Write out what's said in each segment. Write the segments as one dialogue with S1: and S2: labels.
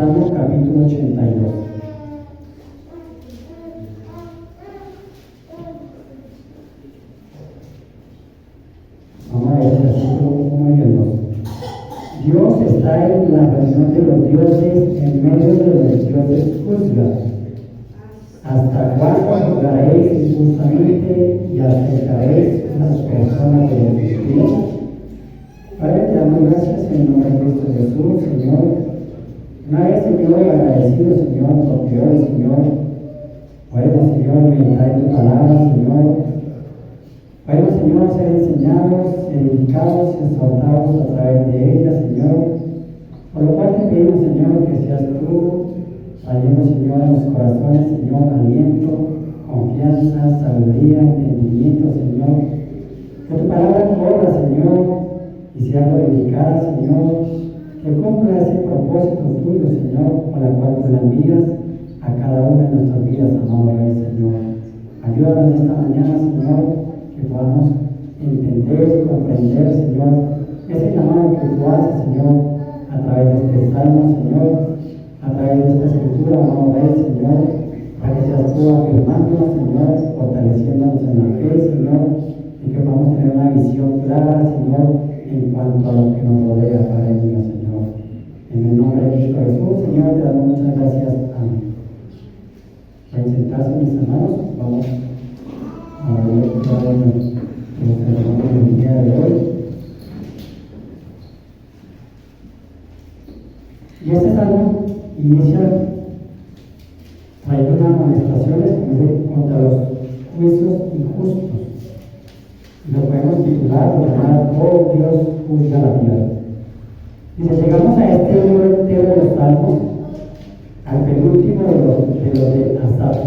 S1: Salmo capítulo 82. Vamos a ver el versículo 1 y el 2. Dios está en la reunión de los dioses, en medio de los dioses juzga. ¿Hasta cuándo juzgaréis injustamente y acercaréis las personas de los impíos? Padre, te damos gracias en el nombre de Cristo Jesús, Señor. Una vez, Señor, agradecido, Señor, porque hoy, Señor, podemos, Señor, meditar en tu palabra, Señor. Podemos, Señor, ser enseñados, edificados y exhortados a través de ella, Señor. Por lo cual te pedimos, Señor, que seas tú trayendo, Señor, a los corazones, Señor, aliento, confianza, sabiduría, entendimiento, Señor. Que tu palabra corra, Señor, y sea glorificada, Señor. Que cumpla ese propósito tuyo, Señor, con la cual tú la envías a cada una de nuestras vidas, amado Rey, Señor. Ayúdanos en esta mañana, Señor, que podamos entender, comprender, Señor, ese llamado que tú haces, Señor, a través de este salmo, Señor, a través de esta escritura, amado Rey, Señor, para que seas tú afirmándonos, Señor, fortaleciéndonos en la fe, Señor, y que podamos tener una visión clara, Señor, en cuanto a lo que nos rodea, Padre mío, Señor. En el nombre de Cristo Jesús, Señor, te damos muchas gracias. Amén. Para sentarse, mis hermanos, vamos a ver cada uno de los hermanos del día de hoy. Y este salmo inicia trayendo unas amonestaciones contra los juicios injustos. Lo podemos titular o llamar "Oh Dios, juzga la tierra". Dice, llegamos a este libro entero de los salmos, al penúltimo de los de Asaf,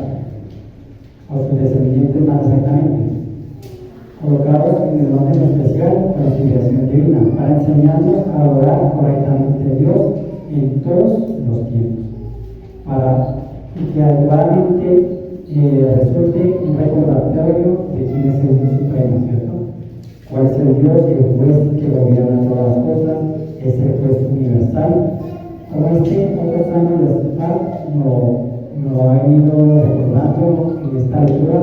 S1: o sus descendientes más exactamente, colocados en el orden especial con inspiración divina, para enseñarnos a adorar correctamente a Dios en todos los tiempos, para que actualmente resulte un recordatorio de quién es el Dios supremo, ¿cierto? ¿Cuál es el Dios, el juez que gobierna todas las cosas? Es el juez universal. Como otros años de Asaf nos lo ha venido recordando en esta lectura,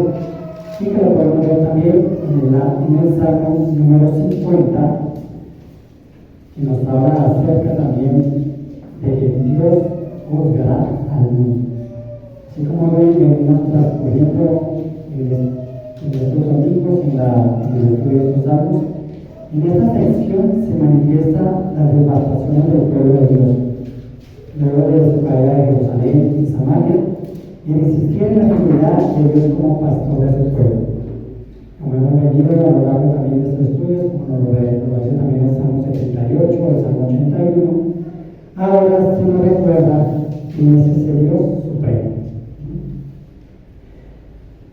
S1: y que lo podemos ver también en el Salmo número 50, que nos habla acerca también de que Dios juzgará al mundo. Así como ven, venimos transcurriendo en estos domingos, en el estudio de estos salmos, en esta sección se manifiesta las devastaciones del pueblo de Dios, luego de su caída de Jerusalén y Samaria, y el insistir en la fidelidad de Dios como pastor de su pueblo. Como hemos venido a lo largo también de estos estudios, como lo dice también el Salmo 78 o el Salmo 81, ahora se nos recuerda quién es ese Dios supremo.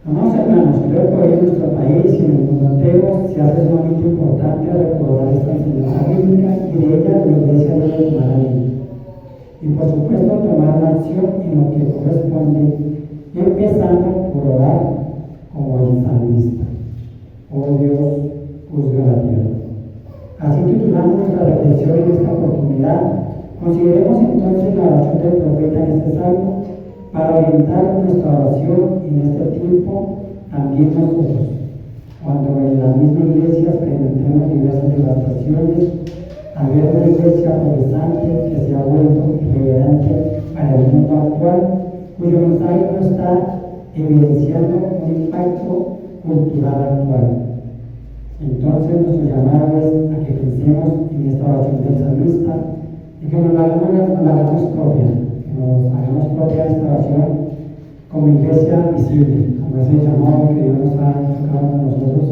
S1: Amados hermanos, creo que hoy en nuestro país y en el mundo entero se hace sumamente importante recordar esta enseñanza bíblica y de ella la Iglesia debe tomar aliento. Y por supuesto tomar la acción en lo que corresponde, empezando por orar como el salmista. Oh Dios, juzga la tierra. Así titulamos nuestra reflexión en esta oportunidad. Consideremos entonces la oración del profeta en este salmo para orientar nuestra oración en este tiempo también nosotros, cuando en la misma iglesia experimentemos diversas devastaciones, al ver una iglesia progresante que se ha vuelto irreverente para el mundo actual, cuyo mensaje no está evidenciando un impacto cultural actual. Entonces nuestro llamado es a que pensemos en esta oración del salmista y que nos la hagamos propia, que nos hagamos propia esta oración como iglesia visible, como ese llamado que Dios nos ha tocado a nosotros,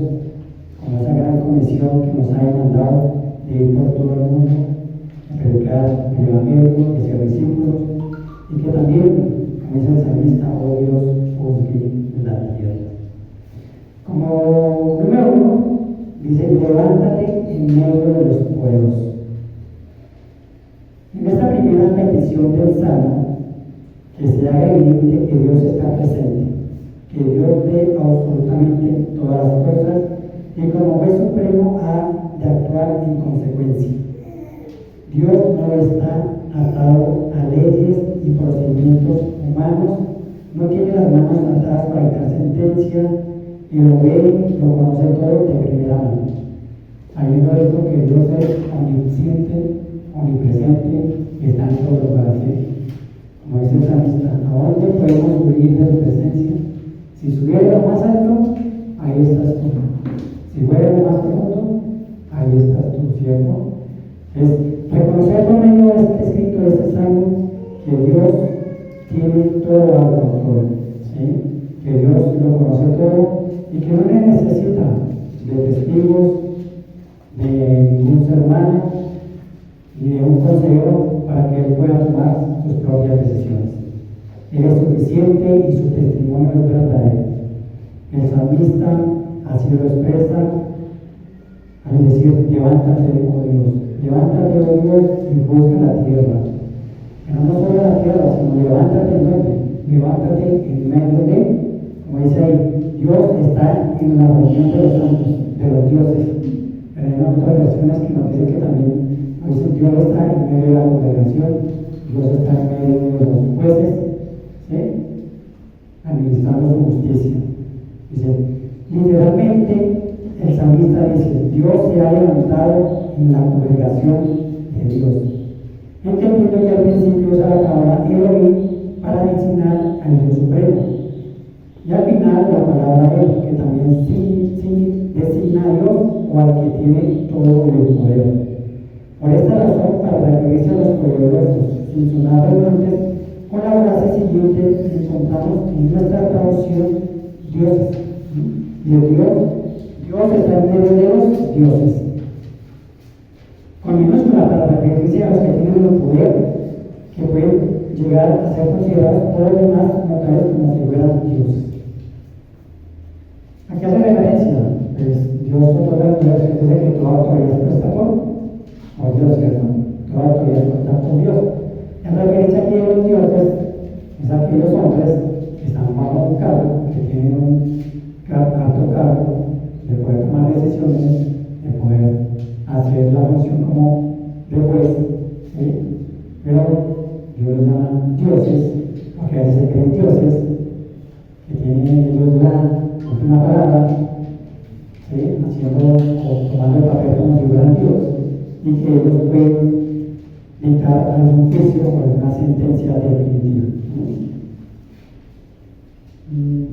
S1: como esa gran comisión que nos ha demandado de ir por todo el mundo, a predicar el evangelio, de ser discípulos, y que también, como dice el salmista, oh Dios, juzgue la tierra. Como número 1, dice, levántate en medio de los pueblos. En esta primera petición del Salmo, que se haga evidente que Dios está presente, que Dios ve absolutamente todas las cosas y como juez supremo ha de actuar en consecuencia. Dios no está atado a leyes y procedimientos humanos, no tiene las manos atadas para dictar sentencia y lo ve, lo conoce todo de primera mano. Habiendo esto que Dios es omnisciente, omnipresente y está en todo lugar. Como dice el salmista, ¿a dónde podemos huir de su presencia? Si subiera lo más alto, ahí estás tú. Si fuera lo más profundo, ahí estás tú, ¿cierto? Es reconocer por medio de este escrito, de este salmo, que Dios tiene todo bajo control, ¿sí? Que Dios lo conoce todo y que no le necesita de testigos, de ningún ser humano ni de un consejero para que él pueda tomar sus propias decisiones. Él es suficiente y su testimonio es verdadero. El salmista así lo expresa al decir: levántate, oh Dios, levántate, oh Dios, y busca la tierra. Pero no solo la tierra, sino levántate en donde, levántate en medio de, como dice ahí, Dios está en la reunión de los santos, de los dioses. Pero hay otras versiones que nos dicen que también, dice, Dios está en medio de la congregación, Dios está en medio de los jueces, ¿sí? Administrando su justicia. Dice, literalmente, el salmista dice: Dios se ha levantado en la congregación de Dios. Entendiendo que al principio usa la palabra Elohim para designar al Dios Supremo. Y al final la palabra El, que también designa a Dios o al que tiene todo el poder. Por esta razón, para referirse a los poderosos, sin sonar redundantes, con la frase siguiente encontramos en nuestra traducción dioses. Y el Dios está en medio de los dioses. Con minúscula para referirse a los que tienen el poder, que pueden llegar a ser considerados por los demás como tales como si fueran dioses. ¿A qué hace referencia? Pues Dios otorga el poder, dice que toda autoridad es puesta por Dios, ¿cierto? Toda autoridad es puesta por Dios. En referencia aquí a los dioses, es aquellos hombres que están bajo un cargo, que tienen un alto cargo de poder tomar decisiones, de poder hacer la función como de juez, ¿sí? Pero Dios los llama dioses, porque a veces se creen dioses, que tienen ellos la última palabra, ¿sí? Haciendo o tomando el papel como si fueran Dios, y que ellos pueden dictar algún juicio o alguna sentencia definitiva.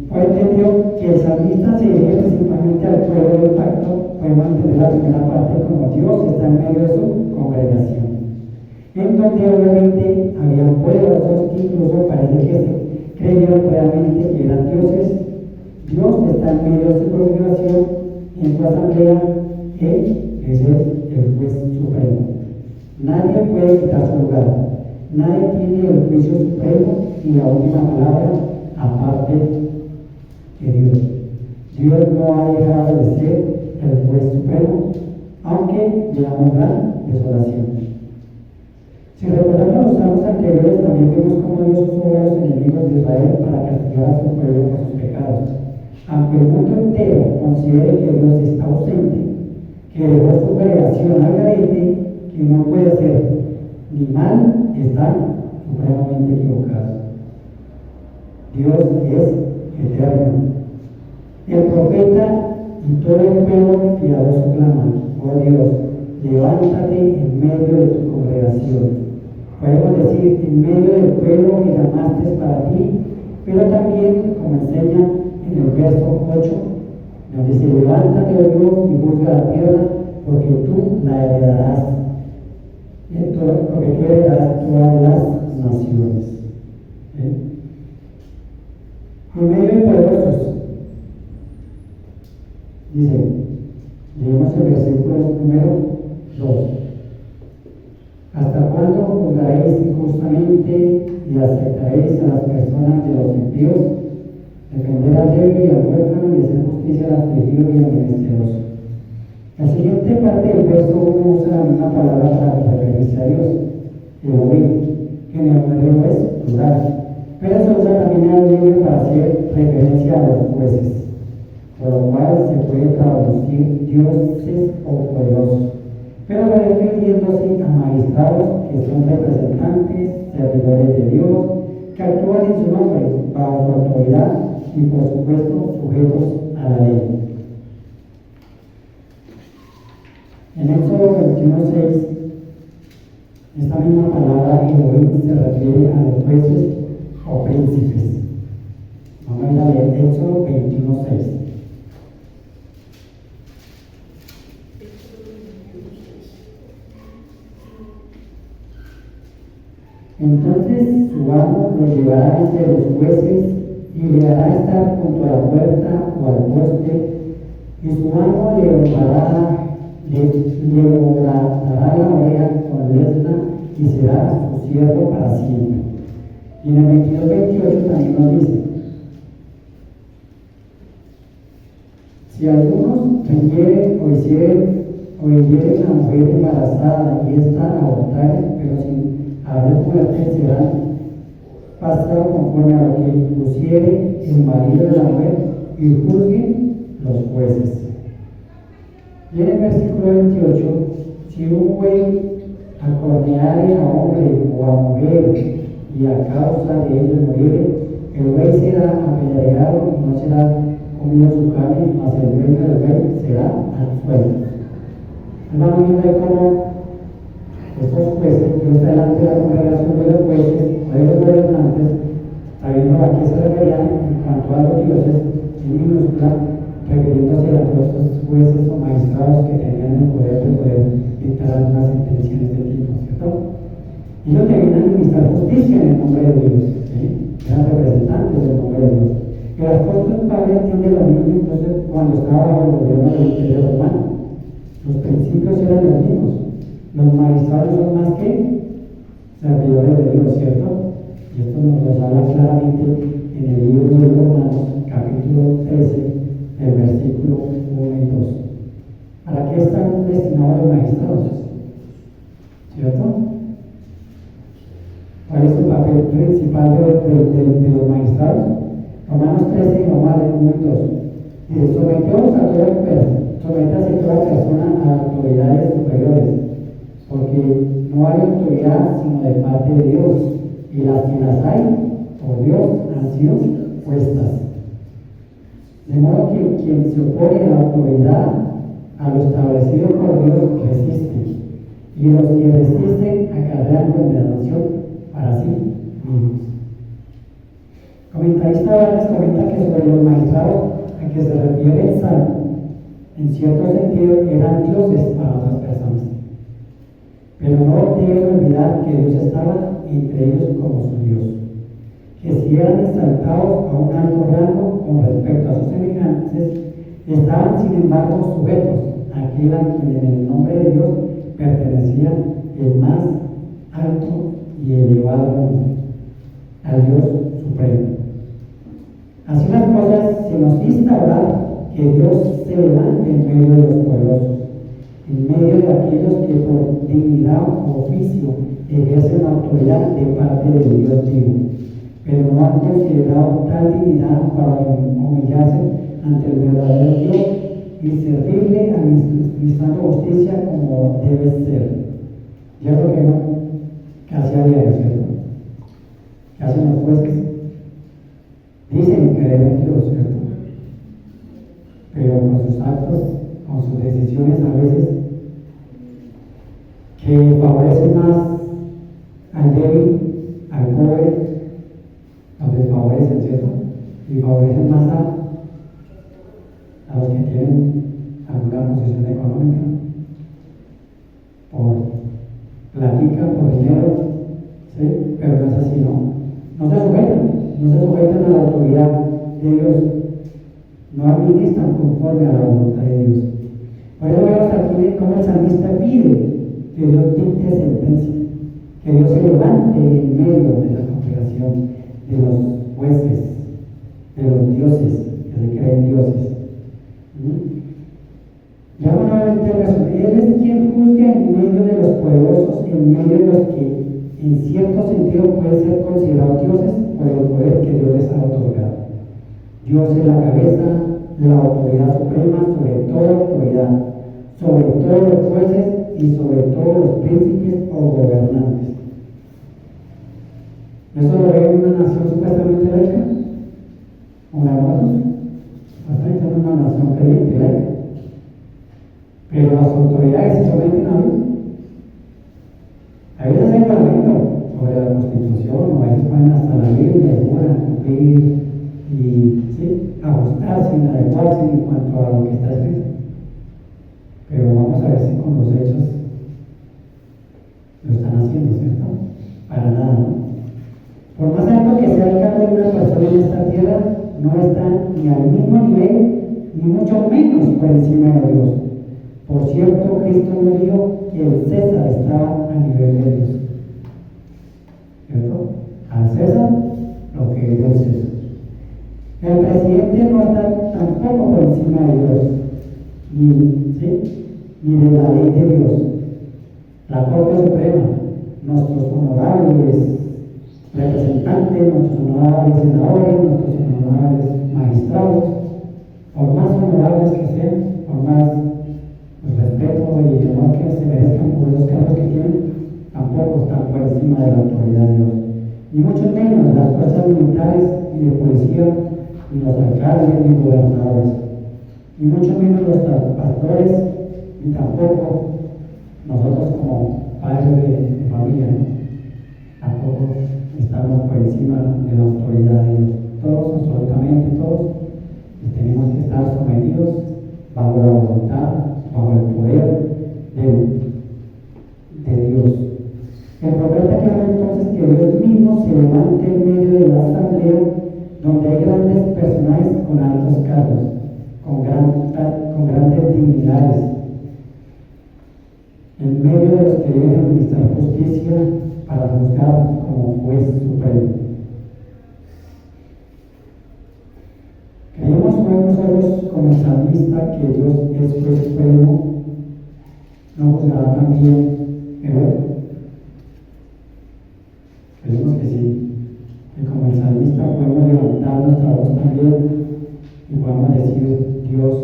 S1: Por entendido que el salmista se dirige principalmente al pueblo del pacto, podemos entender la primera parte como Dios está en medio de su congregación, en donde obviamente había poderosos que incluso parece que se creyeron realmente que eran dioses. Dios está en medio de su congregación, en su asamblea, Él es el juez supremo. Nadie puede quitar su lugar, nadie tiene el juicio supremo y la última palabra aparte de Dios. Dios no ha dejado de ser el juez supremo, aunque llevamos gran desolación. Si recordamos los salmos anteriores, también vemos cómo Dios usó a los enemigos de Israel para castigar a su pueblo por sus pecados. Aunque el mundo entero considere que Dios está ausente, que dejó su creación al garete, que no puede ser ni mal, están supremamente equivocados. Dios es eterno. El profeta y todo el pueblo piadoso claman: oh Dios, levántate en medio de tu congregación. Podemos decir, en medio del pueblo que llamaste para ti, pero también, como enseña en el verso 8, donde dice: levántate, oh Dios, y juzga la tierra, porque tú la heredarás. Porque tú heredarás todas las naciones. En medio de poderosos, dice, leemos el versículo número 2. ¿Hasta cuándo juzgaréis injustamente y aceptaréis a las personas de los impíos? Defender al débil y al huérfano y hacer justicia al afligido y al menesteroso. La siguiente parte del verso 1 usa la misma palabra para referirse a Dios, Elohim, que en el hebreo es plural, pero se usa también en el libro para hacer referencia a los jueces, por lo cual se puede traducir dioses o poderosos. pero refiriéndose a magistrados que son representantes, servidores de Dios, que actúan en su nombre, bajo su autoridad y por supuesto sujetos a la ley. En Éxodo 21:6, esta misma palabra Elohim se refiere a los jueces o príncipes. Vamos a leer Éxodo 21:6. Entonces su amo lo llevará entre los jueces y le hará estar junto a la puerta o al poste, y su amo le honrará la oreja con lesna y será su siervo para siempre. Y en el 22:28 también nos dice: si algunos vendieren o hicieren a mujer embarazada y esta abortare, pero sin haber muerte, serán pasados conforme a lo que impusiere el marido de la mujer y juzguen los jueces. Y en el versículo 28, si un buey acorneare a hombre o a mujer y a causa de ello muriere, el buey será apedreado y no será comido su carne, mas el dueño del buey será absuelto. Vamos viendo cómo estos jueces, que está delante de la congregación de los jueces o de los gobernantes, sabiendo a qué se referían en cuanto a los dioses, en minúscula, refiriéndose a todos estos jueces o magistrados que tenían el poder de poder dictar algunas sentencias de este tipo, ¿cierto? Ellos debían administrar justicia en el nombre de Dios, ¿sí? Eran representantes del nombre de Dios. Y el apóstol Pablo entiende lo mismo incluso cuando estaba bajo el gobierno del Imperio Romano. Los principios eran los mismos. Los magistrados son más que servidores de Dios, ¿cierto? Y esto nos lo habla claramente en el libro de Romanos, capítulo 13, el versículo 1 y 2. ¿Para qué están destinados los magistrados? ¿Cierto? ¿Cuál es el papel principal de los magistrados? Romanos 13 y Romanos 1 y 2. Dice: sométase toda persona a autoridades superiores, porque no hay autoridad sino de parte de Dios, y las que las hay, por Dios, han sido puestas. De modo que quien se opone a la autoridad, a lo establecido por Dios, resiste, y los que resisten acarrean condenación para sí mismos. Comentarista Vargas comenta que sobre los magistrados a que se refiere el Salmo, en cierto sentido eran dioses para otras personas, pero no deben olvidar que Dios estaba entre ellos como su Dios, que si eran exaltados a un alto rango con respecto a sus semejantes, estaban sin embargo sujetos a aquel a quien en el nombre de Dios pertenecía el más alto y elevado nombre, al Dios supremo. Así las cosas, se nos insta a orar que Dios se levante en medio de los poderosos, en medio de aquellos que por dignidad o oficio ejercen autoridad de parte del Dios vivo, pero no han considerado tal dignidad para humillarse ante el verdadero Dios y servirle administrando justicia como debe ser. Ya lo que casi a diario, ¿cierto? ¿Qué hacen los jueces? Dicen creer en Dios, ¿cierto? Pero con sus actos, con sus decisiones a veces, que favorecen más al débil, al pobre, los desfavorecen, ¿cierto? Y favorecen más a los que tienen alguna posición económica, por platica, por dinero, ¿sí? Pero no es así, no se sujetan a la autoridad de Dios, no administran conforme a la voluntad de Dios. Por eso vemos aquí cómo el salmista pide que Dios dicte sentencia, que Dios se levante en medio de la congregación de los jueces, de los dioses, que se creen dioses. Ya nuevamente resumen, Él es quien juzga en medio de los poderosos, en medio de los que en cierto sentido pueden ser considerados dioses por el poder que Dios les ha otorgado. Dios es la cabeza, la autoridad suprema sobre toda autoridad, sobre todos los jueces, y sobre todo los príncipes o gobernantes. ¿Eso lo ve en una nación supuestamente laica? ¿Una hermanos? Bastante en una nación creyente laica. Pero las autoridades se someten a Dios. A veces hay parlamento sobre la Constitución, o a veces ponen hasta la Biblia y juran cumplir y ¿sí? Ajustarse y adecuarse en cuanto a lo que está escrito. Pero vamos a ver si con los hechos lo están haciendo, ¿cierto? Para nada, ¿no? Por más alto que sea el cargo de una persona en esta tierra, no está ni al mismo nivel, ni mucho menos por encima de Dios. Por cierto, Cristo nos dijo que el César estaba a nivel de Dios. ¿Cierto? Al César lo que es del César. El presidente no está tampoco por encima de Dios, ni de la ley de Dios. La Corte Suprema, nuestros honorables representantes, nuestros honorables senadores, nuestros honorables magistrados, por más honorables que sean, por más respeto y honor que se merezcan por los cargos que tienen, tampoco están por encima de la autoridad de Dios. Ni mucho menos las fuerzas militares y de policía, ni los alcaldes ni gobernadores, ni mucho menos los pastores, ni tampoco nosotros como padres de familia, ¿no? Tampoco estamos por encima de la autoridad de Dios. Todos, absolutamente todos, tenemos que estar sometidos bajo la voluntad, bajo el poder de Dios. El profeta clama entonces que Dios mismo se levante en medio de la asamblea donde hay grandes personajes con altos cargos, con grandes dignidades, en medio de los que deben administrar justicia para juzgar como juez supremo. Creemos hoy nosotros como el salmista que Dios es juez supremo, no juzgará también, pero creemos que sí, que como el salmista podemos levantar nuestra voz también y podemos decir Dios,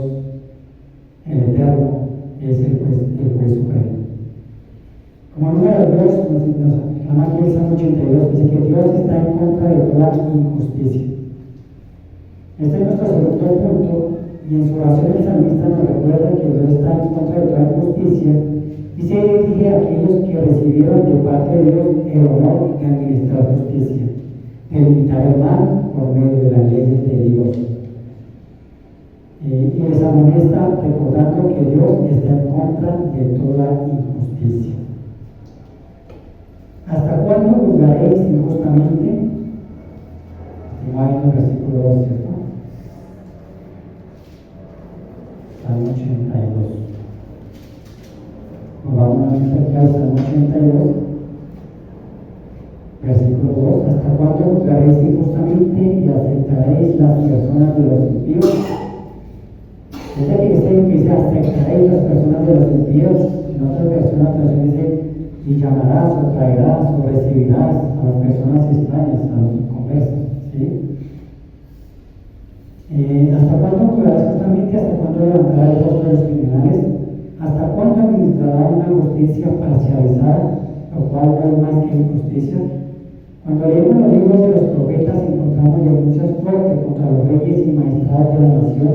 S1: el Eterno, es el juez supremo. Como número 2, nos llama aquí el Salmo 82, dice que Dios está en contra de toda injusticia. Este es nuestro segundo punto, y en su oración el salmista nos recuerda que Dios está en contra de toda injusticia y se dirige a aquellos que recibieron de parte de Dios el honor de administrar justicia, de limitar el mal por medio de las leyes de Dios. Y les amonesta recordando que Dios está en contra de toda injusticia. ¿Hasta cuándo juzgaréis injustamente? Como hay en el versículo 2, ¿cierto? Salmo 82. Nos vamos nuevamente aquí al Salmo 82, versículo 2. ¿Hasta cuándo juzgaréis injustamente y aceptaréis las personas de los impíos? Dice que aceptaréis las personas de los impíos, en otras versiones dice y llamarás o traerás o recibirás a las personas extrañas, a los inconversos, ¿sí? ¿Hasta cuándo juzgarás justamente? ¿Hasta cuándo levantará el rostro de los criminales? ¿Hasta cuándo administrará una justicia parcializada, lo cual no es más que injusticia? Cuando leemos los libros de los profetas encontramos denuncias fuertes contra los reyes y magistrados de la nación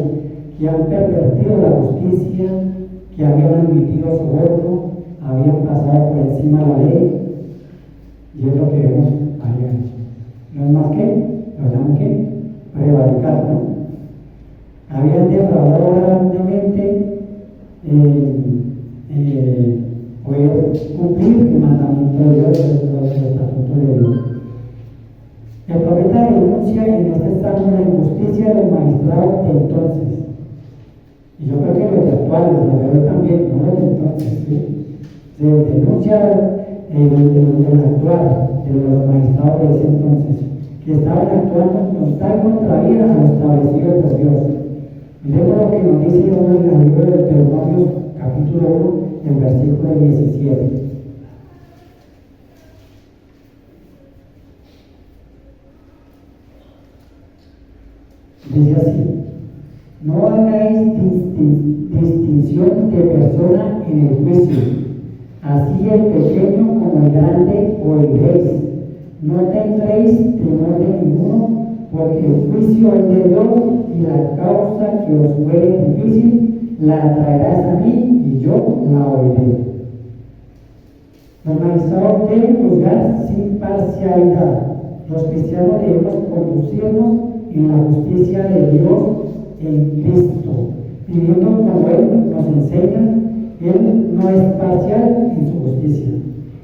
S1: que han pervertido la justicia, que habían admitido soborno, habían pasado por encima de la ley, y es lo que vemos ayer. No es más que, lo llaman que, prevaricar, ¿no? Habían defraudado grandemente cumplir el mandamiento de Dios, el estatuto de Dios. El profeta denuncia en este salmo la injusticia de los magistrados de entonces. Y yo creo que los de actuales, los de hoy también, no los de entonces, ¿sí? Se denuncia el actuar de los magistrados de ese entonces, que estaban actuando con tal contravía a lo establecido por Dios. Miremos lo que nos dice hoy en el libro de Deuteronomio, capítulo 1, el versículo 17. Dice así: no hagáis distinción de persona en el juicio, Así el pequeño como el grande oiréis. No tendréis temor de ninguno, porque el juicio es de Dios, y la causa que os fuere difícil la traerás a mí, y yo la oiré. Los magistrados deben juzgar sin parcialidad. Los cristianos debemos conducirnos en la justicia de Dios en Cristo, viviendo como Él nos enseña. Él no es parcial en su justicia,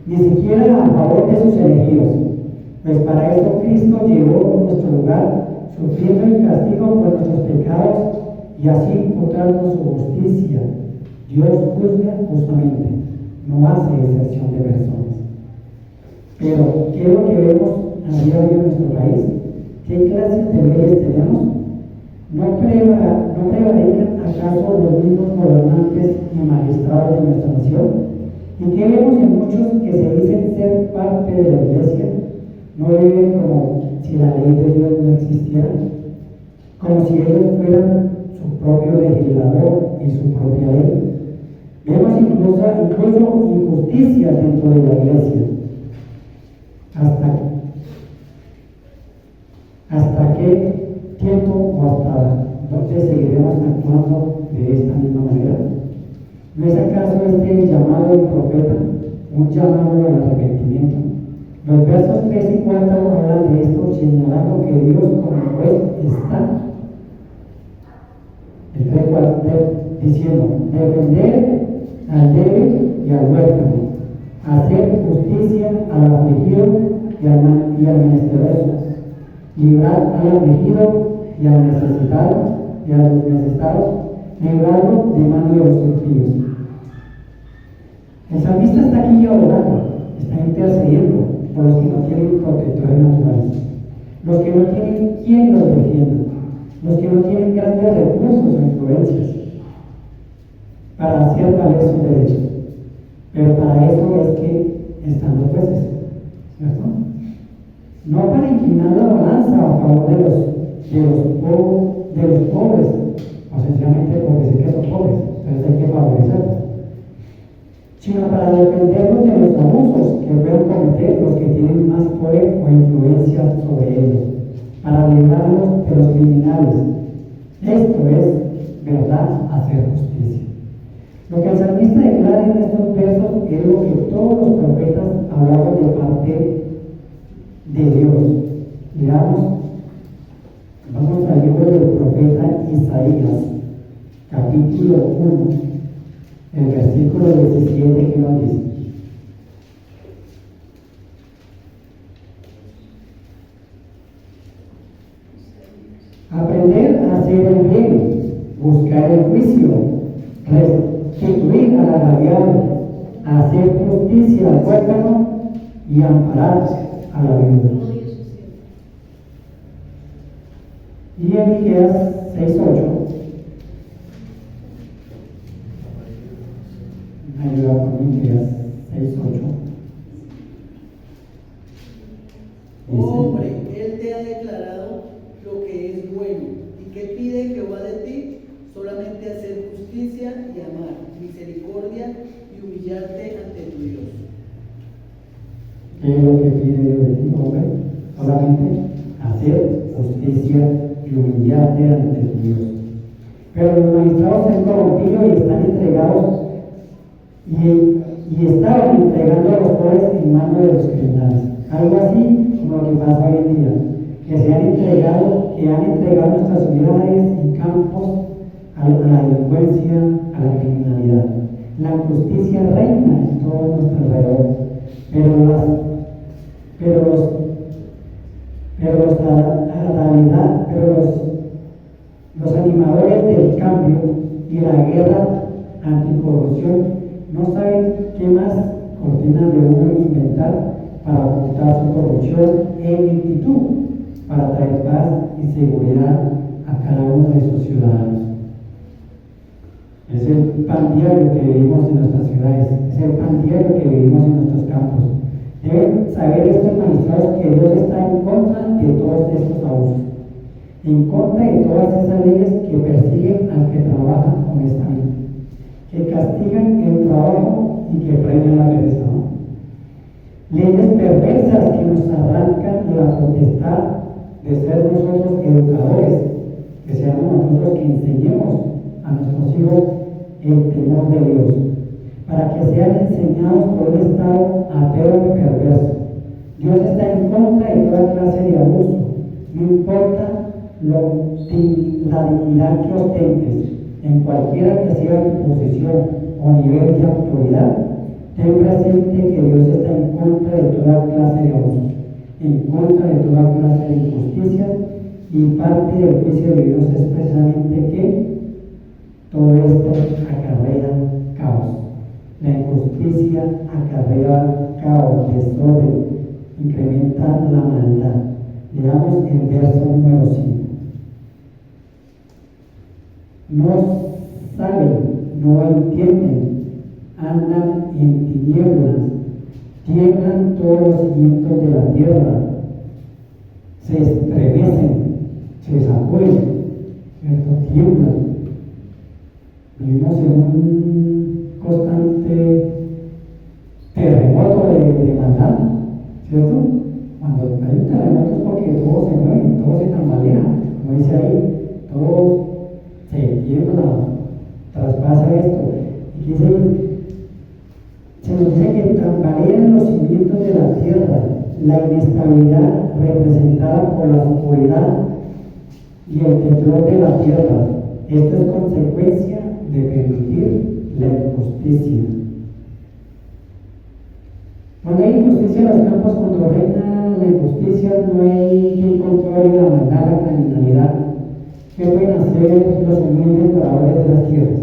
S1: ni siquiera a favor de sus elegidos, pues para eso Cristo llevó nuestro lugar, sufriendo el castigo por nuestros pecados, y así encontrarnos su justicia. Dios juzga justamente, no hace excepción de personas. Pero, ¿qué es lo que vemos a día de hoy en nuestro país? ¿Qué clases de leyes tenemos? ¿No prevarican acaso los mismos gobernantes y magistrados de nuestra nación? ¿Y qué vemos en muchos que se dicen ser parte de la iglesia? ¿No viven como si la ley de Dios no existiera? Como si ellos fueran su propio legislador y su propia ley. Vemos incluso injusticias dentro de la iglesia. ¿Hasta qué tiempo o hasta dónde seguiremos actuando de esta misma manera? ¿No es acaso este llamado del profeta un llamado al arrepentimiento? Los versos 3 y 4 hablan de esto, señalando que Dios como juez está. El 3 y 4 diciendo: defender al débil y al huérfano, hacer justicia al afligido y al menesteroso, librar al afligido y al necesitado, y a los necesitados, librarlo de mano de los impíos. El salmista está aquí orando, está intercediendo por los que no tienen protectores naturales, los que no tienen quien los defienda, los que no tienen grandes recursos o influencias para hacer valer sus derechos. Pero para eso es que están los jueces, ¿cierto? No para inclinar la balanza a favor de los pobres, o sencillamente porque sé que son pobres, entonces hay que favorecerlos, sino para defenderlos de los abusos que pueden cometer los que tienen más poder o influencia sobre ellos, para librarlos de los criminales. Esto es, verdad, hacer justicia. Lo que el salmista declara en estos versos es lo que todos los profetas hablaban de parte de Dios. Vamos al libro del profeta Isaías, capítulo 1, el versículo 17, que nos dice: aprender a hacer el bien, buscar el juicio, restituir al agraviado, hacer justicia al huérfano y amparar a la viuda. Y en Miqueas 6:8, ayuda con Miqueas 6:8.
S2: Hombre, Él te ha declarado lo que es bueno, y que pide Jehová de ti, solamente hacer justicia y amar, misericordia y humillarte ante tu Dios.
S1: ¿Qué es lo que pide Dios de ti, hombre? Solamente hacer justicia y humillarte ante tu Dios. Pero los magistrados se han corrompido y están entregados y estaban entregando a los pobres en manos de los criminales. Algo así como lo que pasa hoy en día, que han entregado nuestras ciudades y campos a la delincuencia, a la criminalidad. La injusticia reina en todo nuestro alrededor, los animadores del cambio y la guerra anticorrupción no saben qué más cortinas de humo inventar para ocultar su corrupción e ineptitud, para traer paz y seguridad a cada uno de sus ciudadanos. Es el pan diario que vivimos en nuestras ciudades, es el pan diario que vivimos en nuestros campos. Deben saber estos magistrados que Dios está en contra de todos estos abusos, en contra de todas esas leyes que persiguen al que trabaja honestamente, que castigan el trabajo y que frenan reina la pereza, ¿no? Leyes perversas que nos arrancan la potestad de ser nosotros educadores, que seamos nosotros que enseñemos a nuestros hijos el temor de Dios, para que sean enseñados por un estado ateo y perverso. Dios está en contra de toda clase de abuso, no importa la dignidad que ostentes, en cualquiera que sea tu posición o nivel de autoridad. Ten presente que Dios está en contra de toda clase de abusos, en contra de toda clase de injusticia, y parte del juicio de Dios es precisamente que todo esto acarrea caos. La injusticia acarrea caos, desorden, incrementa la maldad. Leamos el verso número 5. No saben, no entienden, andan en tinieblas, tiemblan todos los cimientos de la tierra, se estremecen, se sacuden, ¿cierto? Tiemblan. Vivimos en un constante terremoto de maldad, ¿cierto? Cuando hay un terremoto es porque todo se mueve, todo se tambalea, como dice ahí, todo se tiembla, traspasa esto. Y dice, se nos dice que tambalean los cimientos de la tierra, la inestabilidad representada por la oscuridad y el temblor de la tierra. Esto es consecuencia de permitir la injusticia. Cuando hay injusticia en los campos, cuando reina la injusticia, no hay quien controle la maldad, la criminalidad. ¿Qué pueden hacer los humildes moradores de las tierras?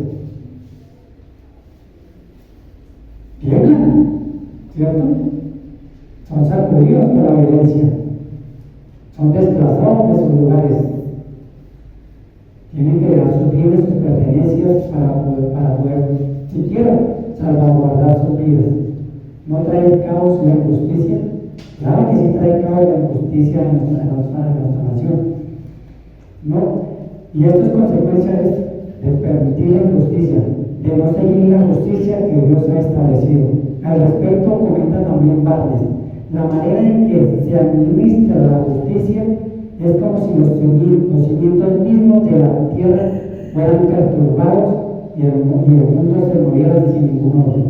S1: Tiemblan, ¿cierto? Son sacudidos por la violencia, son desplazados de sus lugares, tienen que dejar sus bienes, sus pertenencias para poder siquiera salvaguardar sus vidas. ¿No trae caos la injusticia? Claro que sí trae caos la injusticia en nuestra nación. ¿No? Y esto es consecuencia de permitir la injusticia, de no seguir la justicia que Dios ha establecido. Al respecto comenta también Barnes: la manera en que se administra la justicia es como si los cimientos mismos de la tierra fueran perturbados y el mundo se moviera sin ningún orden.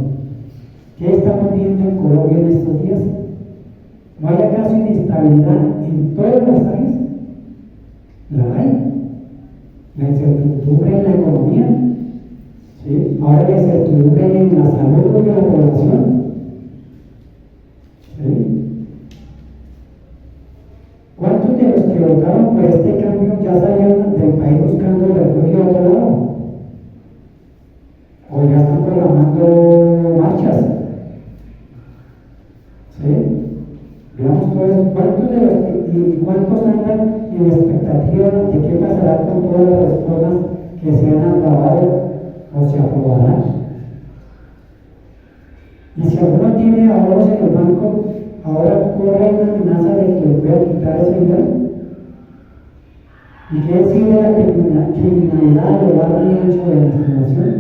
S1: ¿Qué estamos viendo en Colombia en estos días? ¿No hay acaso inestabilidad en todas las áreas? La hay. La incertidumbre en la economía, ¿sí? Ahora la incertidumbre en la salud de la población, ¿sí? ¿Cuántos de los que votaron por este cambio ya salieron del país buscando refugio a otro lado? ¿O ya están programando marchas? ¿Sí? Veamos pues cuántos de los y cuántos andan en expectativa de qué pasará con todas las reformas que se han aprobado o se aprobarán. Y si alguno tiene ahorros en el banco, ahora corre una amenaza de que le pueda quitar ese dinero. ¿Y qué decir de la criminalidad a lo largo y ancho de nuestra nación?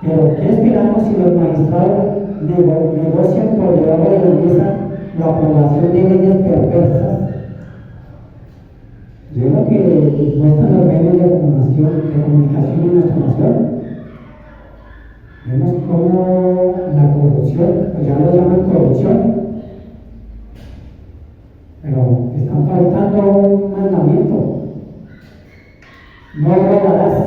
S1: Pero ¿qué esperamos si los magistrados negocian por debajo de la mesa la aprobación de leyes perversas? Yo creo que muestran los medios de comunicación en nuestra nación. Vemos cómo la corrupción, pues ya lo llaman corrupción, pero están faltando un mandamiento: no robarás.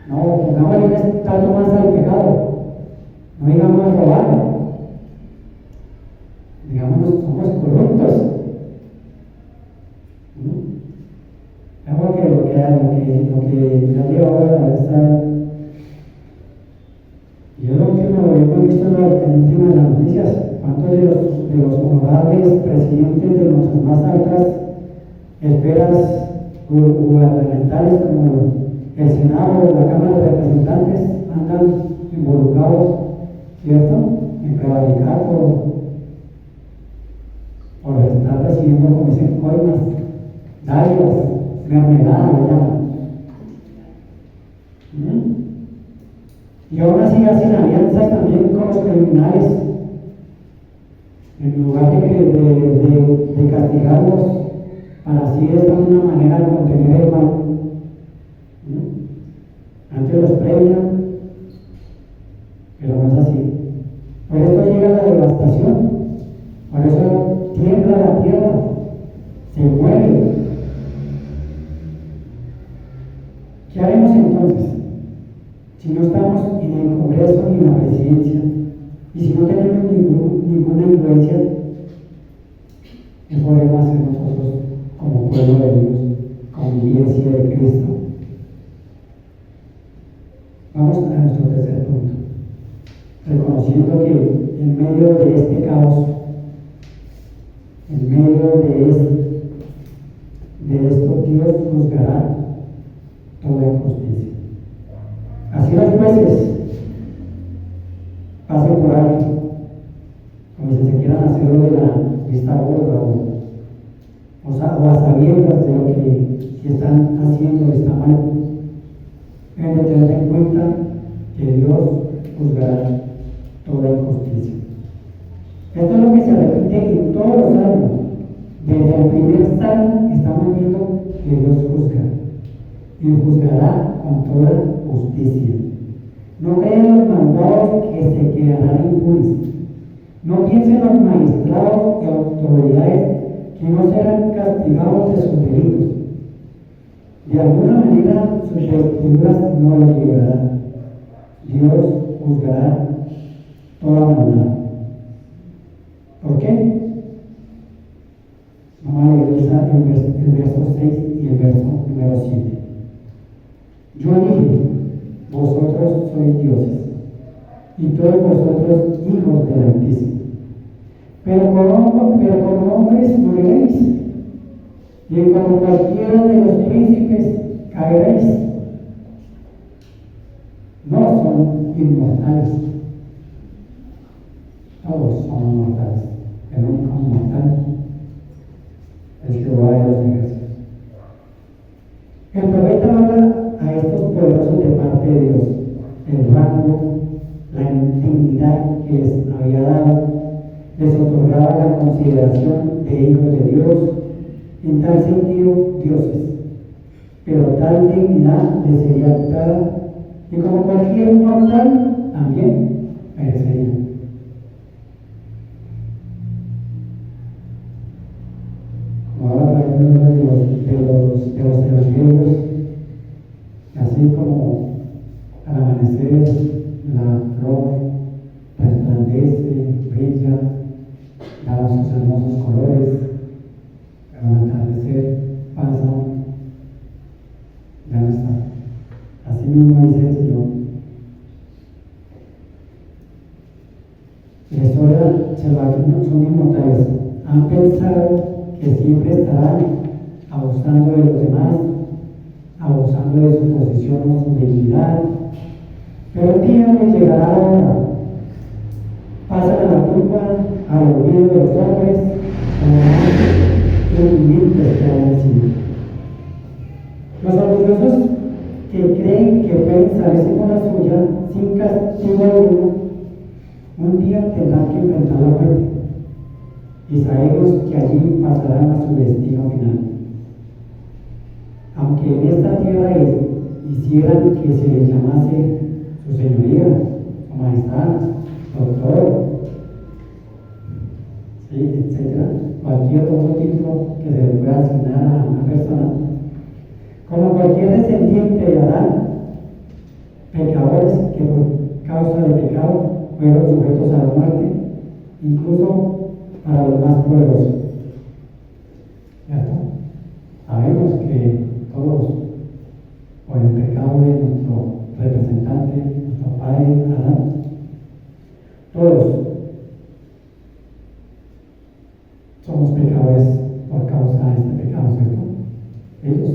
S1: No, pongámosle un estatus más al pecado, no digamos robar, digamos somos corruptos. Algo que lo que ya lleva ahora a esta. Y es lo último, hemos visto en últimas las noticias: cuántos de los honorables presidentes de nuestras más altas esferas gubernamentales, como el Senado o la Cámara de Representantes, andan involucrados, ¿cierto?, en prevaricar por estar recibiendo, como dicen, coimas, dádivas, mermelada, lo llaman. Y aún así hacen alianzas también con los criminales. En lugar de castigarlos, para así de esta misma manera contener el mal. ¿No? Antes los premian, pero no es así. Por eso llega la devastación, por eso tiembla la tierra, se muere. ¿Qué haremos entonces? Si no estamos en el Congreso ni en la presidencia, y si no tenemos ninguna influencia, ¿qué podemos hacer nosotros como pueblo de Dios, como iglesia de Cristo? Vamos a nuestro tercer punto, reconociendo que en medio de este caos, en medio de esto, Dios juzgará toda injusticia. Así los jueces pasen por alto, como si se quieran hacerlo de la vista gorda o a sabiendas de lo que si están haciendo está mal. Deben de tener en cuenta que Dios juzgará toda injusticia. Esto es lo que se repite en todos los salmos. Desde el primer salmo estamos viendo que Dios juzga y juzgará con toda justicia. No crean los malvados que se quedarán impunes. No piensen los magistrados y autoridades que no serán castigados de sus delitos. De alguna manera sus vestiduras no los librarán. Dios juzgará toda maldad. ¿Por qué? Vamos a leer el verso 6 y el verso número 7. Yo dije, vosotros sois dioses, y todos vosotros hijos del Altísimo. Pero como hombres moriréis, y como cualquiera de los príncipes caeréis. No son inmortales, todos somos mortales. El único mortal es Jehová de los ejércitos. El profeta habla a estos poderosos de parte de Dios, el rango, la dignidad que les había dado, les otorgaba la consideración de hijos de Dios, en tal sentido dioses, pero tal dignidad les sería quitada y como cualquier mortal también perecería. Como habla de los evangelios, así como al amanecer la flor resplandece, brilla, da sus hermosos colores, pero al atardecer pasa, ya no está. Así mismo dice el Señor. La historia se va, son inmortales. Han pensado que siempre estarán abusando de los demás, abusando de su posición o su debilidad, pero el día les llegará la hora. Pasan a la tumba, al olvido de los hombres, como humildes que hay encima. Los orgullosos que creen que pueden salirse con la suya sin castigo alguno, un día tendrán que enfrentar la muerte y sabemos que allí pasarán a su destino final. Aunque en esta tierra hicieran que se les llamase su señoría, su majestad, doctor, ¿sí? Etcétera, cualquier otro título que se le pueda asignar a una persona, como cualquier descendiente de Adán, pecadores que por causa del pecado fueron sujetos a la muerte, incluso para los más poderosos. ¿Cierto? Sabemos que todos, por el pecado de nuestro representante, nuestro padre Adán, todos somos pecadores por causa de este pecado, ¿cierto? Ellos,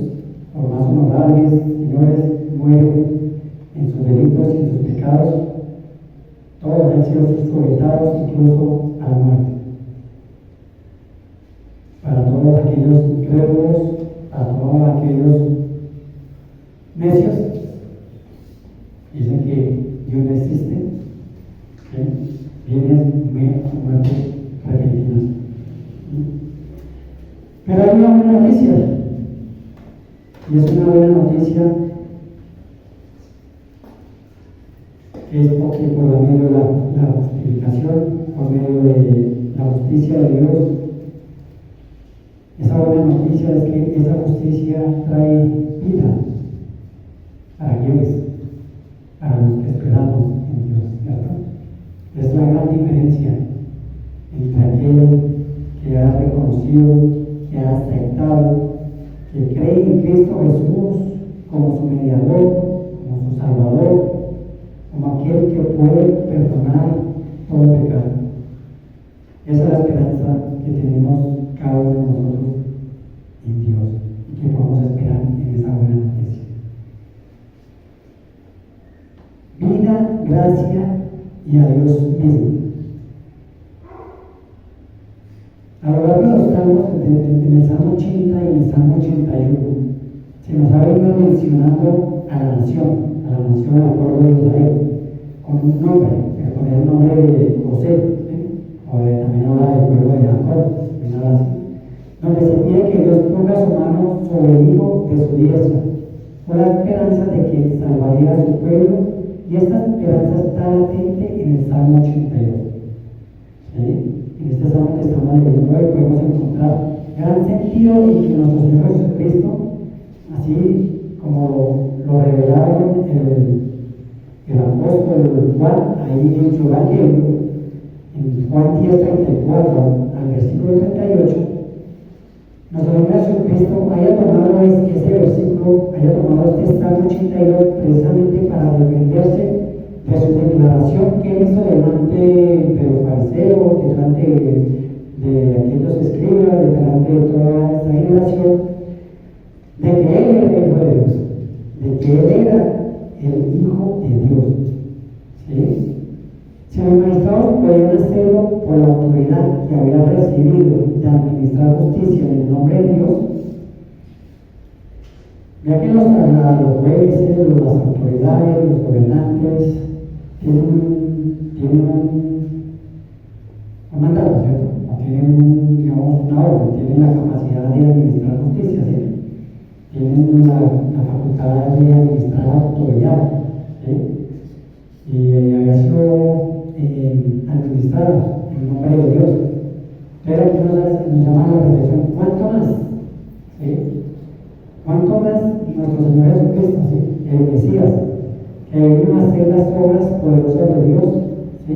S1: por más honorables, señores, mueren en sus delitos y en sus pecados. Todos han sido sujetados incluso a la muerte. Para todos aquellos incrédulos, para todos aquellos necios, dicen que Dios no existe, viene muerte repentina. Pero hay una buena noticia, y es una buena noticia, es porque por medio de la justificación, por medio de la justicia de Dios, esa buena noticia es que esa justicia trae vida. ¿Para quiénes? Para los que esperamos en Dios, ¿cierto? Es la gran diferencia entre aquel que ha reconocido, que ha aceptado, que cree en Cristo Jesús como su mediador, como su salvador, como aquel que puede perdonar todo pecado. Esa es la esperanza que tenemos cada uno de nosotros en Dios y que podemos esperar en esa buena noticia. Vida, gracia y a Dios mismo. A lo largo de los salmos, en el Salmo 80 y en el Salmo 81, se nos ha venido mencionando a la nación, al pueblo de Israel, con un nombre, con el nombre de José, o también habla del pueblo de Jacob, donde se pide que Dios ponga su mano sobre el hijo de su diestra, con la esperanza de que salvaría a su pueblo, y esta esperanza está latente en el Salmo 82. En este salmo que estamos leyendo hoy podemos encontrar gran sentido en que nuestro Señor Jesucristo, así como lo revelaron el apóstol Juan, ahí en su evangelio, en Juan 10:34 al versículo 38, nuestro Señor Jesucristo haya tomado ese versículo, haya tomado este Salmo 82 precisamente para defenderse de su declaración que él hizo delante de los fariseos, delante de aquellos escribas, delante de toda esta generación, de que él era el hijo de Dios, de que él era el hijo de Dios. ¿Sí? Si los magistrados podían hacerlo por la autoridad que había recibido de administrar justicia en el nombre de Dios, ya que los jueces, las autoridades, los gobernantes tienen un mandato, ¿cierto? O tienen, digamos, una orden, tienen la capacidad de administrar justicia, ¿sí? Tienen la facultad de administrar autoridad, ¿sí? Y había sido administrada en nombre de Dios. Pero aquí nos llama la reflexión, ¿cuánto más? ¿Sí? ¿Cuánto más nuestro Señor Jesucristo, ¿sí? El Mesías, que vino a hacer las obras poderosas de Dios? ¿Sí?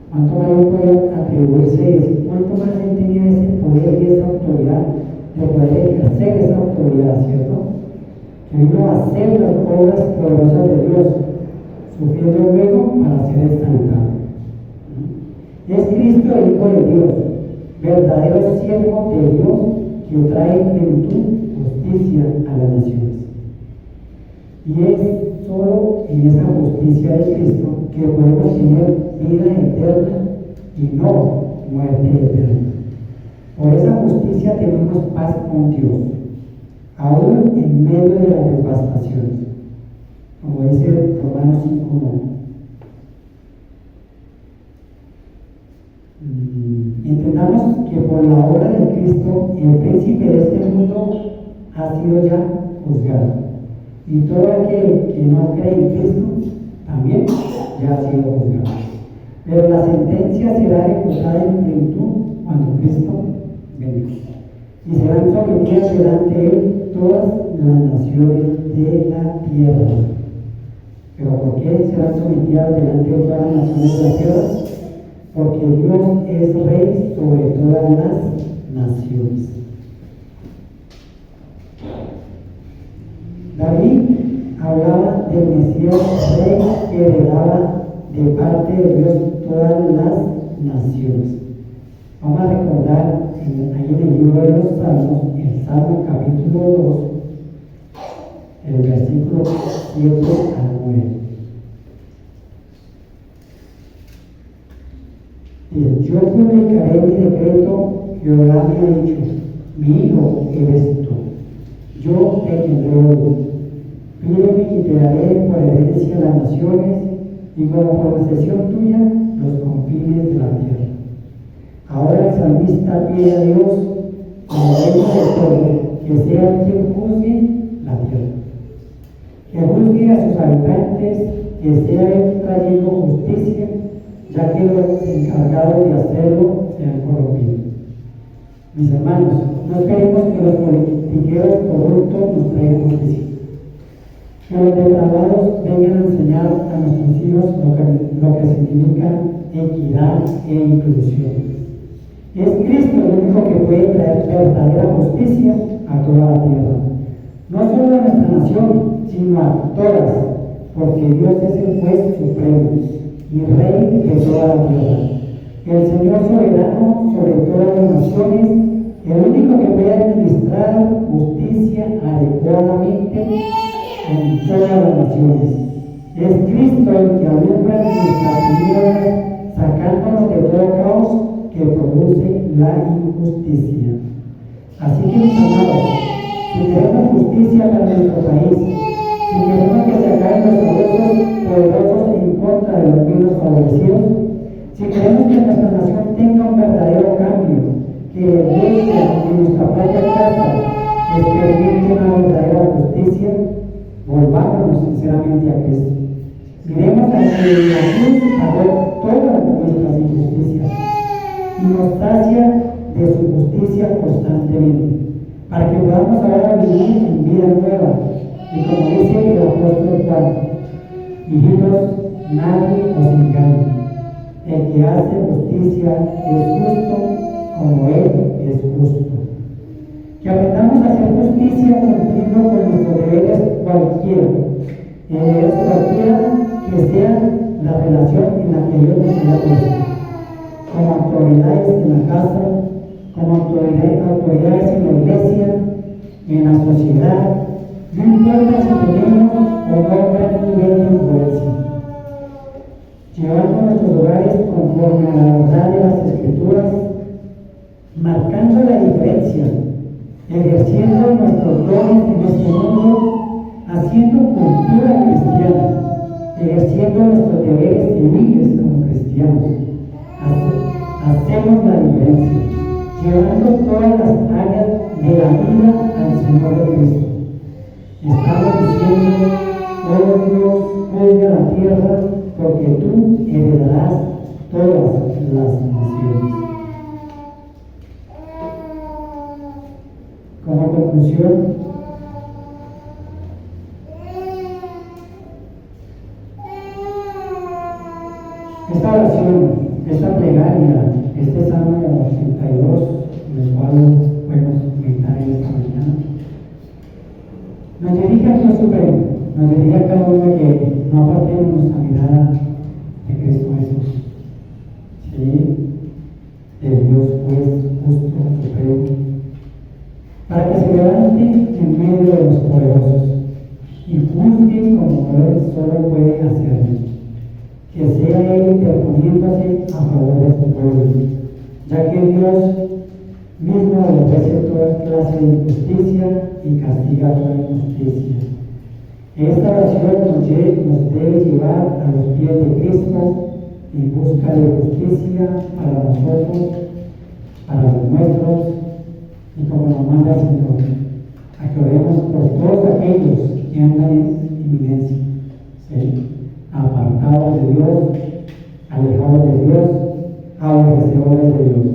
S1: ¿Cuánto más él puede atribuirse eso? ¿Cuánto más él tenía ese poder y esa autoridad de poder ejercer esa autoridad, ¿cierto? Que vino a hacer las obras poderosas de Dios, sufriendo luego para ser exaltado. Es Cristo el Hijo de Dios, verdadero siervo de Dios, que trae plenitud, justicia a las naciones. Y es solo en esa justicia de Cristo que podemos tener vida eterna y no muerte eterna. Por esa justicia tenemos paz con Dios, aún en medio de las devastaciones, como dice Romanos 5:1. Entendamos que por la obra de Cristo el príncipe de este mundo ha sido ya juzgado, y todo aquel que no cree en Cristo también ya ha sido juzgado. Pero la sentencia será ejecutada en plenitud cuando Cristo venga, y serán sometidas delante de él todas las naciones de la tierra. ¿Pero por qué serán sometidas delante de todas las naciones de la tierra? Porque Dios es Rey sobre todas las naciones. David hablaba del Mesías Rey que heredaba de parte de Dios todas las naciones. Vamos a recordar ahí en el libro de los Salmos, el Salmo capítulo 2, el versículo 7 al 9. Dice: yo publicaré mi decreto, Jehová me ha dicho, mi hijo eres tú, yo te tendré hoy. Pídeme y te daré por herencia las naciones y como posesión tuya los confines de la tierra. Ahora el salmista pide a Dios, como reino de todo, que sea quien juzgue la tierra, que juzgue a sus habitantes, que sea él trayendo justicia, ya que los encargados de hacerlo se han corrompido. Mis hermanos, no esperemos que los politiqueros corruptos nos traigan justicia, que los depravados vengan a enseñar a nuestros hijos lo que significa equidad e inclusión. Es Cristo el único que puede traer verdadera justicia a toda la tierra, no solo a nuestra nación, sino a todas, porque Dios es el juez supremo y rey de toda la tierra, el Señor soberano sobre todas las naciones, el único que puede administrar justicia adecuadamente en todas las naciones. Es Cristo el que alumbra nuestras tinieblas, sacándonos de todo caos que produce la injusticia. Así que, mis amados, si queremos justicia para nuestro país, si queremos que se acaben los abusos poderosos en contra de los menos favorecidos, si queremos que nuestra nación tenga un verdadero cambio, que desde en nuestra propia casa experimente una verdadera justicia, volvámonos sinceramente a Cristo. Miremos a que Jesús pagó todas nuestras injusticias y nos sacia de su justicia constantemente, para que podamos ahora vivir en vida nueva. Y como dice el apóstol Juan, hijitos, nadie os engañe. El que hace justicia es justo como Él es justo. Que aprendamos a hacer justicia cumpliendo con nuestros deberes cualquiera. Cualquiera que sea la relación en la que Dios nos haya puesto. Como autoridades en la casa, como autoridades en la iglesia, en la sociedad, no importa si tenemos o no gran nivel de influencia. Llevando nuestros hogares conforme a la verdad de las Escrituras, marcando la diferencia, ejerciendo nuestros dones en este mundo, haciendo cultura cristiana, ejerciendo nuestros deberes civiles como cristianos. Hacemos la diferencia, llevando todas las áreas de la vida al Señor de Cristo. Estamos diciendo, oh Dios, juzga la tierra, porque tú heredarás todas las naciones. Como conclusión, esta oración, esta plegaria, este Salmo 82, del cual podemos meditar esta mañana, nos dirige a Dios Supremo, nos dirige a cada uno que no apartemos nuestra mirada de Cristo Jesús, ¿sí? De Dios juez justo, supremo, para que se levante en medio de los poderosos y juzgue como Él solo puede hacerlo, que sea Él interponiéndose a favor de su pueblo, ya que Dios mismo aborrece toda clase de injusticia y castiga toda injusticia. Esta oración nos debe llevar a los pies de Cristo en busca de justicia para nosotros, para los nuestros, y como nos manda el Señor, a que oremos por todos aquellos que andan en inminencia, ¿sí? Apartados de Dios, alejados de Dios, aborrecedores de Dios.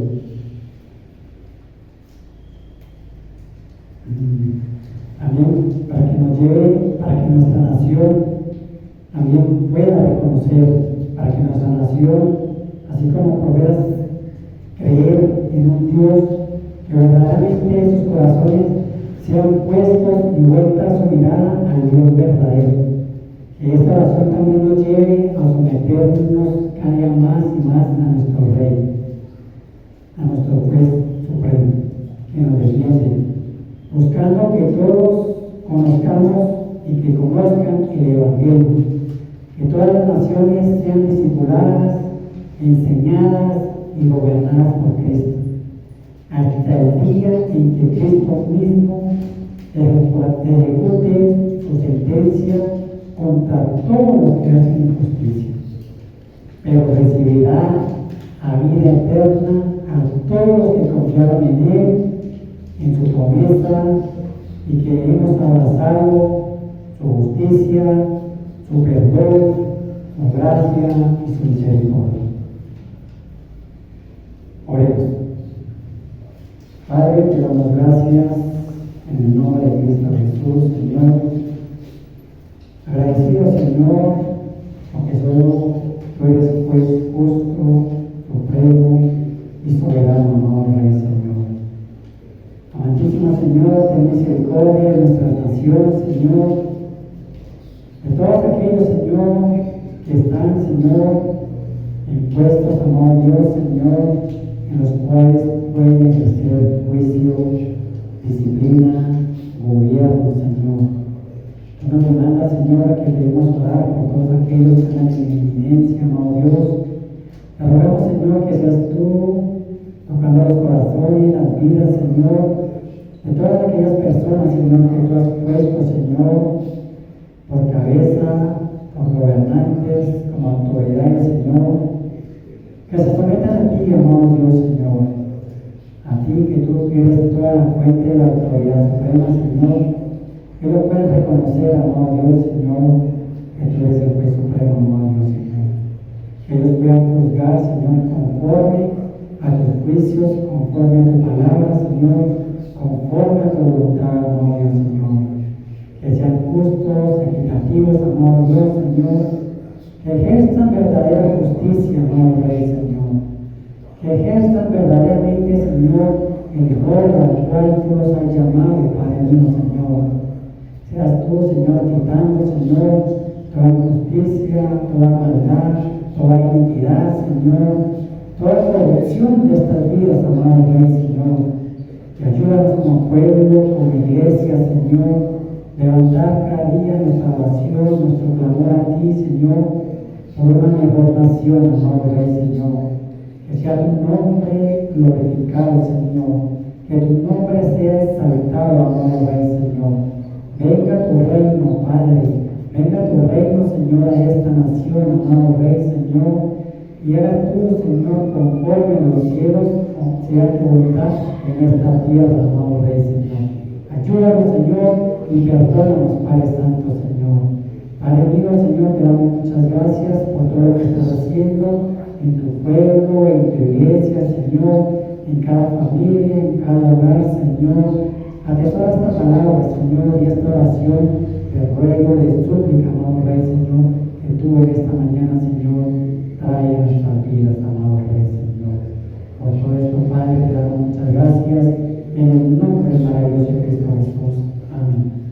S1: También para que nos lleve, para que nuestra nación también pueda reconocer, para que nuestra nación, así como puedas creer en un Dios, que verdaderamente sus corazones sean puestos y vuelta su mirada al Dios verdadero. Que esta oración también nos lleve a someternos cada día más y más a nuestro Rey, a nuestro Juez Supremo, que nos defiende, buscando que todos conozcamos y que conozcan el Evangelio, que todas las naciones sean discipuladas, enseñadas y gobernadas por Cristo, hasta el día en que Cristo mismo ejecute su sentencia contra todos los que hacen injusticia. pero recibirá a vida eterna a todos los que confiaron en Él, en su promesa, y que hemos abrazado su justicia, su perdón, su gracia y su misericordia. Oremos. Padre, te damos gracias en el nombre de Cristo Jesús, Señor. Agradecido, Señor, porque solo tú eres juez justo, supremo y soberano, amado Rey, Señor. Amantísimo Señor, ten misericordia de nuestra nación, Señor, de todos aquellos, Señor, que están, Señor, impuestos, amado Dios, Señor, en los cuales pueden ejercer juicio, disciplina, gobierno, Señor. Tú nos demandas, Señor, que debemos orar por todos aquellos que están en inminencia, amado Dios. Te rogamos, Señor, que seas tú tocando los corazones y las vidas, Señor, de todas aquellas personas, Señor, que tú has puesto, Señor, por cabeza, por gobernantes, como autoridades, Señor, que se sometan a ti, amado Dios, Señor, a ti que tú eres toda la fuente de la autoridad suprema, Señor, que lo pueden reconocer, amado Dios, Señor, que tú eres el juez supremo, amado Dios, Señor, que ellos puedan juzgar, Señor, conforme a tus juicios, conforme a tu palabra, Señor, conforme a tu voluntad, amado Dios, Señor, que sean justos, equitativos, amado Dios, Señor, que ejerzan verdadera justicia, amado Rey, Señor, que ejerzan verdaderamente, Señor, el rol al cual tú los has llamado, Padre mío, Señor. Seas tú, Señor, quitando, Señor, toda injusticia, toda maldad, toda iniquidad, Señor, toda corrupción de estas vidas, amado Rey, Señor. Que ayúdanos como pueblo, como iglesia, Señor, levantar cada día nuestra oración, nuestro clamor a ti, Señor, por una mejor nación, amado Rey, Señor. Que sea tu nombre glorificado, Señor. Que tu nombre sea exaltado, amado Rey, Señor. Venga tu reino, Padre. Venga tu reino, Señor, a esta nación, amado Rey, Señor. Y haga tú, Señor, conforme en los cielos, sea tu voluntad en esta tierra, amado Rey, Señor. Ayúdanos, Señor, y perdónanos, Padre Santo, Señor. Padre mío, Señor, te damos muchas gracias por todo lo que estás haciendo en tu pueblo, en tu iglesia, Señor, en cada familia, en cada hogar, Señor. Atesora esta palabra, Señor, y esta oración de ruego, de súplica, amado Rey, Señor, que tú en esta mañana, Señor, trae a nuestras vidas, amado Rey, Señor. Por todo esto, Padre, te damos muchas gracias en el nombre maravilloso de Cristo Jesús. Amén.